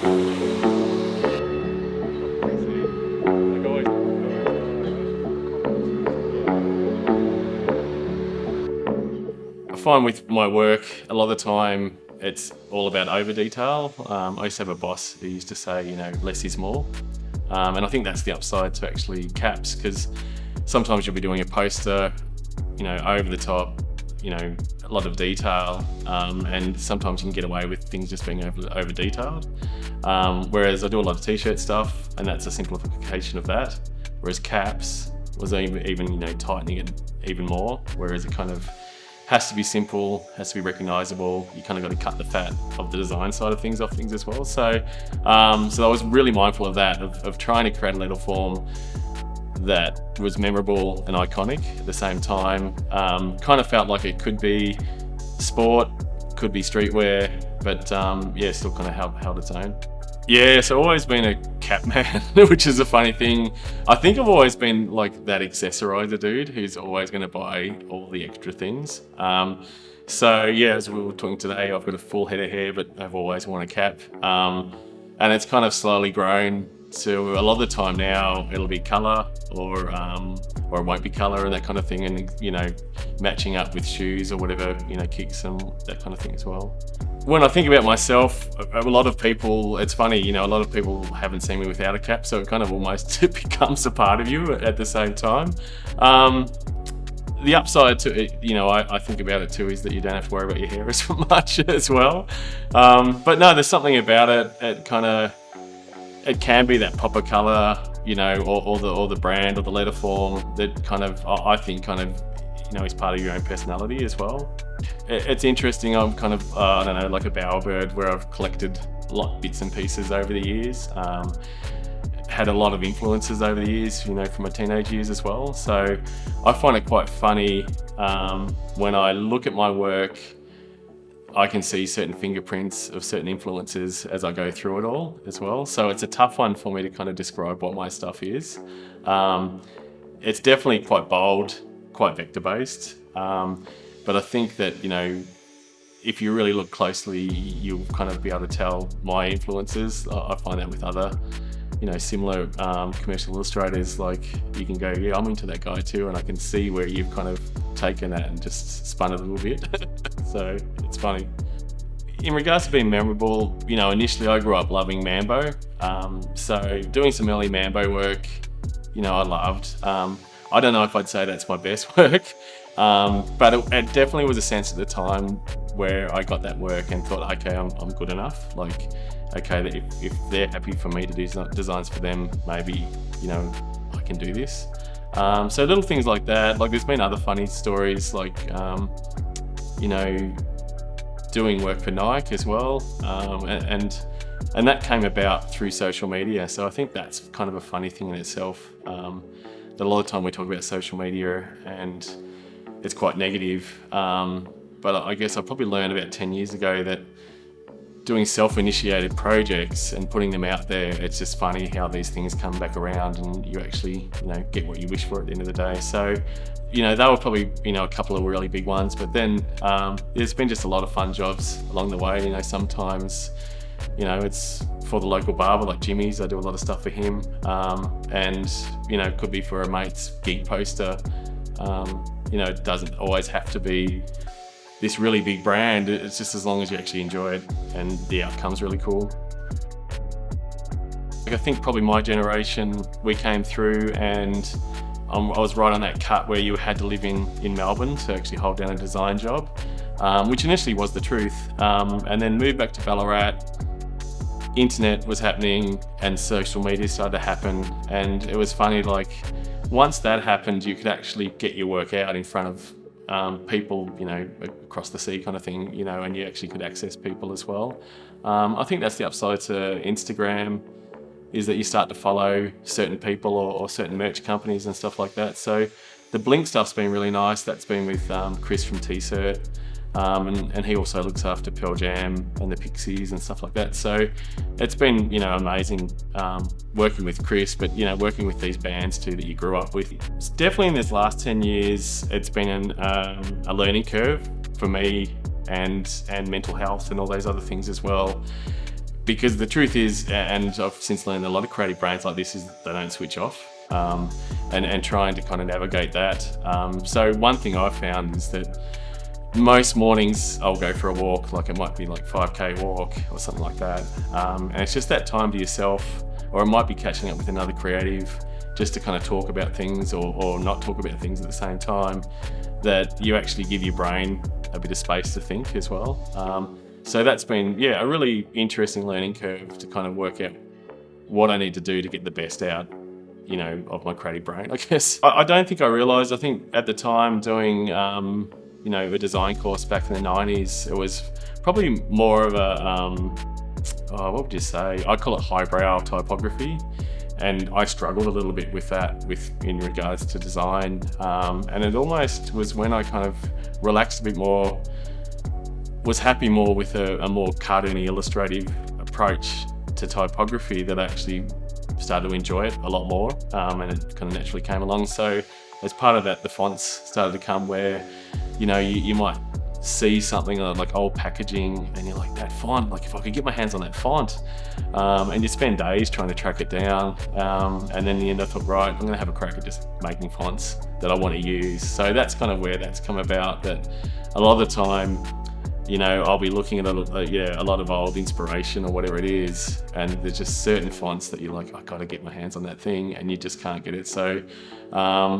I find with my work, a lot of the time, it's all about over detail. I used to have a boss who used to say, less is more. And I think that's the upside to actually caps, because sometimes you'll be doing a poster, over the top, a lot of detail, and sometimes you can get away with things just being over detailed. Whereas I do a lot of t-shirt stuff, and that's a simplification of that. Whereas caps was even tightening it even more, whereas it kind of has to be simple, has to be recognisable. You kind of got to cut the fat of the design side of things off things as well. So I was really mindful of that, of trying to create a letter form that was memorable and iconic at the same time. Kind of felt like it could be sport, could be streetwear, but still kind of held its own. Yeah, so I've always been a cap man, which is a funny thing. I think I've always been like that accessorizer dude who's always going to buy all the extra things. As we were talking today, I've got a full head of hair, but I've always worn a cap. And it's kind of slowly grown to a lot of the time now it'll be colour or it won't be colour and that kind of thing, and matching up with shoes or whatever, kicks and that kind of thing as well. When I think about myself, a lot of people, it's funny, a lot of people haven't seen me without a cap, so it kind of almost becomes a part of you at the same time. The upside to it, I think about it too, is that you don't have to worry about your hair as much as well. But no, there's something about it. It can be that pop of colour, or the brand or the letter form that I think is part of your own personality as well. It's interesting. I'm kind of, like a bowerbird, where I've collected bits and pieces over the years. Had a lot of influences over the years, from my teenage years as well. So I find it quite funny when I look at my work. I can see certain fingerprints of certain influences as I go through it all as well. So it's a tough one for me to kind of describe what my stuff is. It's definitely quite bold, quite vector-based. But I think that, if you really look closely, you'll kind of be able to tell my influences. I find that with other, similar commercial illustrators, like you can go, yeah, I'm into that guy too, and I can see where you've kind of taken that and just spun it a little bit. So it's funny. In regards to being memorable, initially I grew up loving Mambo. So doing some early Mambo work, I loved. I don't know if I'd say that's my best work, but it definitely was a sense at the time where I got that work and thought, okay, I'm good enough. Like, okay, that if they're happy for me to do designs for them, maybe, I can do this. So little things like that. Like there's been other funny stories, like, doing work for Nike as well. And that came about through social media. So I think that's kind of a funny thing in itself. That a lot of time we talk about social media and it's quite negative. But I guess I probably learned about 10 years ago that doing self-initiated projects and putting them out there, it's just funny how these things come back around and you actually, get what you wish for at the end of the day. So, they were probably, a couple of really big ones, but then there's been just a lot of fun jobs along the way. Sometimes, it's for the local barber like Jimmy's. I do a lot of stuff for him. And, it could be for a mate's gig poster. It doesn't always have to be this really big brand. It's just as long as you actually enjoy it and the outcome's really cool. I think probably my generation, we came through and I was right on that cut where you had to live in Melbourne to actually hold down a design job, which initially was the truth. And then moved back to Ballarat. Internet was happening and social media started to happen. And it was funny, like once that happened, you could actually get your work out in front of people, across the sea kind of thing, and you actually could access people as well. I think that's the upside to Instagram, is that you start to follow certain people or certain merch companies and stuff like that. So the Blink stuff's been really nice. That's been with Chris from T-Cert. And he also looks after Pearl Jam and the Pixies and stuff like that. So it's been, amazing working with Chris, but, working with these bands too that you grew up with. It's definitely in this last 10 years, it's been a learning curve for me and mental health and all those other things as well. Because the truth is, and I've since learned a lot of creative brains like this, is they don't switch off, and trying to kind of navigate that. So one thing I've found is that most mornings I'll go for a walk, like it might be like 5K walk or something like that. And it's just that time to yourself, or it might be catching up with another creative just to kind of talk about things or not talk about things at the same time, that you actually give your brain a bit of space to think as well. So that's been, yeah, a really interesting learning curve to kind of work out what I need to do to get the best out, you know, of my creative brain, I guess. I don't think I realised, I think at the time doing, you know, a design course back in the 90s, it was probably more of a, what would you say? I'd call it highbrow typography. And I struggled a little bit with that in regards to design. And it almost was when I kind of relaxed a bit more, was happy more with a more cartoony, illustrative approach to typography, that I actually started to enjoy it a lot more, and it kind of naturally came along. So as part of that, the fonts started to come where, you know, you might see something like old packaging and you're like, that font, like if I could get my hands on that font, and you spend days trying to track it down, and then in the end I thought, right, I'm gonna have a crack at just making fonts that I want to use. So that's kind of where that's come about, that a lot of the time, you know, I'll be looking at a lot of old inspiration or whatever it is, and there's just certain fonts that you're like, I gotta get my hands on that thing, and you just can't get it. So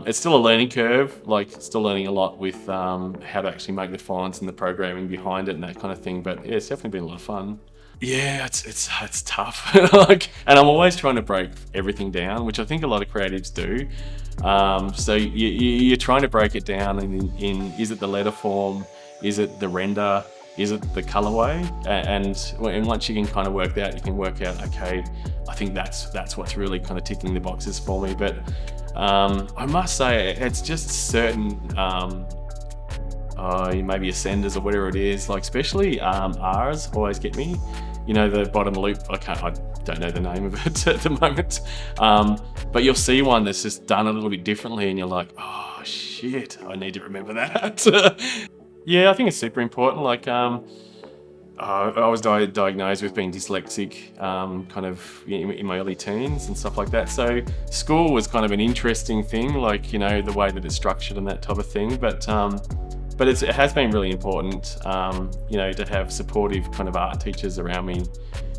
it's still a learning curve, like still learning a lot with how to actually make the fonts and the programming behind it and that kind of thing. But yeah, it's definitely been a lot of fun. Yeah, it's tough. Like, and I'm always trying to break everything down, which I think a lot of creatives do. So you're trying to break it down in is it the letter form? Is it the render? Is it the colorway? And once you can kind of work that, you can work out, okay, I think that's what's really kind of ticking the boxes for me. But I must say, it's just certain, maybe ascenders or whatever it is, like especially R's always get me. You know, the bottom loop, I don't know the name of it at the moment. But you'll see one that's just done a little bit differently and you're like, oh shit, I need to remember that. Yeah, I think it's super important. Like, I was diagnosed with being dyslexic kind of in my early teens and stuff like that. So school was kind of an interesting thing, like, you know, the way that it's structured and that type of thing. But it has been really important, you know, to have supportive kind of art teachers around me.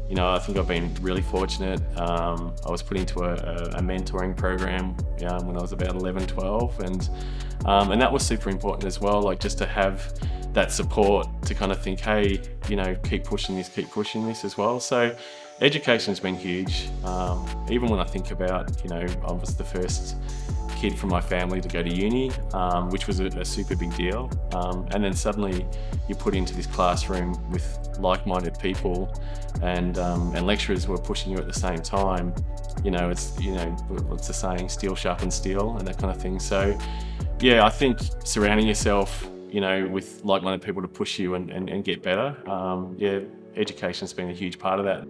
You know, I think I've been really fortunate. I was put into a mentoring program when I was about 11, 12, and that was super important as well, like just to have that support to kind of think, hey, you know, keep pushing this as well. So education's been huge. Even when I think about, you know, I was the first kid from my family to go to uni, which was a super big deal. And then suddenly you're put into this classroom with like-minded people and lecturers who are pushing you at the same time. You know, it's the saying, steel sharpens steel and that kind of thing. So yeah, I think surrounding yourself, you know, with like-minded people to push you and get better. Yeah, education's been a huge part of that.